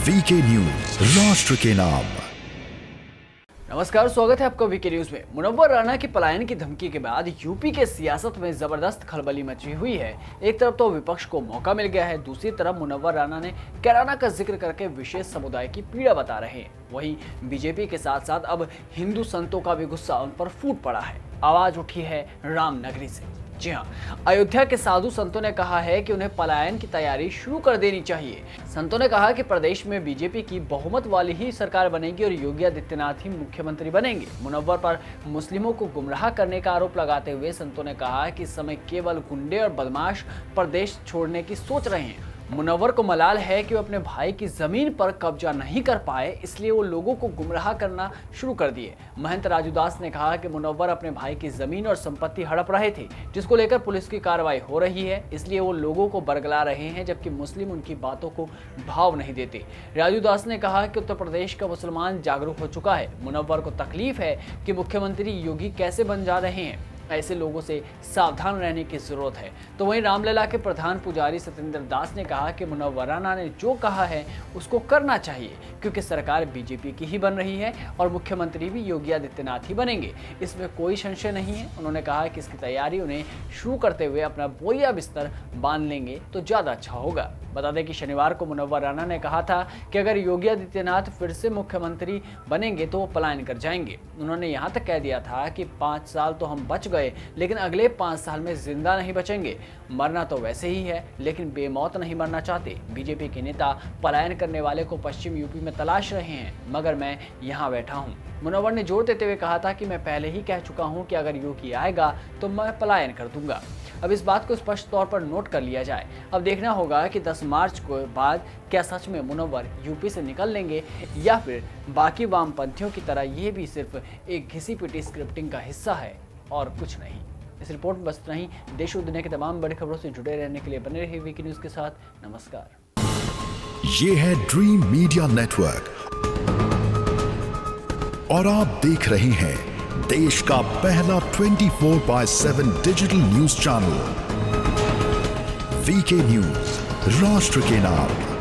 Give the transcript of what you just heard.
VK news, राष्ट्र के नाम। नमस्कार, स्वागत है आपका वीके न्यूज में। मुनव्वर राना की पलायन की धमकी के बाद यूपी के सियासत में जबरदस्त खलबली मची हुई है। एक तरफ तो विपक्ष को मौका मिल गया है, दूसरी तरफ मुनव्वर राना ने कैराना का जिक्र करके विशेष समुदाय की पीड़ा बता रहे हैं। वहीं बीजेपी के साथ साथ अब हिंदू संतों का भी गुस्सा उन पर फूट पड़ा है। आवाज उठी है रामनगरी से। जी हाँ, अयोध्या के साधु संतों ने कहा है कि उन्हें पलायन की तैयारी शुरू कर देनी चाहिए। संतों ने कहा कि प्रदेश में बीजेपी की बहुमत वाली ही सरकार बनेगी और योगी आदित्यनाथ ही मुख्यमंत्री बनेंगे। मुनव्वर पर मुस्लिमों को गुमराह करने का आरोप लगाते हुए संतों ने कहा कि इस समय केवल गुंडे और बदमाश प्रदेश छोड़ने की सोच रहे हैं। मुनव्वर को मलाल है कि वो अपने भाई की जमीन पर कब्जा नहीं कर पाए, इसलिए वो लोगों को गुमराह करना शुरू कर दिए। महंत राजू दास ने कहा कि मुनव्वर अपने भाई की जमीन और संपत्ति हड़प रहे थे, जिसको लेकर पुलिस की कार्रवाई हो रही है, इसलिए वो लोगों को बरगला रहे हैं, जबकि मुस्लिम उनकी बातों को भाव नहीं देते। राजू दास ने कहा कि उत्तर प्रदेश का मुसलमान जागरूक हो चुका है। मुनव्वर को तकलीफ है कि मुख्यमंत्री योगी कैसे बन जा रहे हैं, ऐसे लोगों से सावधान रहने की जरूरत है। तो वहीं रामलला के प्रधान पुजारी सत्येंद्र दास ने कहा कि मुनव्वर राना ने जो कहा है उसको करना चाहिए, क्योंकि सरकार बीजेपी की ही बन रही है और मुख्यमंत्री भी योगी आदित्यनाथ ही बनेंगे, इसमें कोई संशय नहीं है। उन्होंने कहा कि इसकी तैयारी उन्हें शुरू करते हुए अपना बोरिया बिस्तर बांध लेंगे तो ज्यादा अच्छा होगा। बता दें कि शनिवार को मुनव्वर राना ने कहा था कि अगर योगी आदित्यनाथ फिर से मुख्यमंत्री बनेंगे तो वो पलायन कर जाएंगे। उन्होंने यहाँ तक कह दिया था कि 5 साल तो हम बच गए, लेकिन अगले 5 साल में जिंदा नहीं बचेंगे। मरना तो वैसे ही है, लेकिन बेमौत नहीं मरना चाहते। बीजेपी के नेता पलायन करने वाले को पश्चिम यूपी में तलाश रहे हैं, मगर मैं यहाँ बैठा हूँ। मुनव्वर ने जोर देते हुए कहा था कि मैं पहले ही कह चुका हूँ कि अगर योगी आएगा तो मैं पलायन कर दूंगा। अब इस बात को स्पष्ट तौर पर नोट कर लिया जाए। अब देखना होगा कि 10 मार्च को बाद क्या सच में मुनव्वर यूपी से निकल लेंगे या फिर बाकी वामपंथियों की तरह ये भी सिर्फ एक घिसी पिटी स्क्रिप्टिंग का हिस्सा है और कुछ नहीं। इस रिपोर्ट में बस इतना ही। देश और दुनिया की तमाम बड़ी खबरों से जुड़े रहने के लिए बने रहिए वीके न्यूज के साथ। नमस्कार। ये है ड्रीम मीडिया नेटवर्क और आप देख रहे हैं देश का पहला 24/7 digital news channel VK news, राष्ट्र के नाम।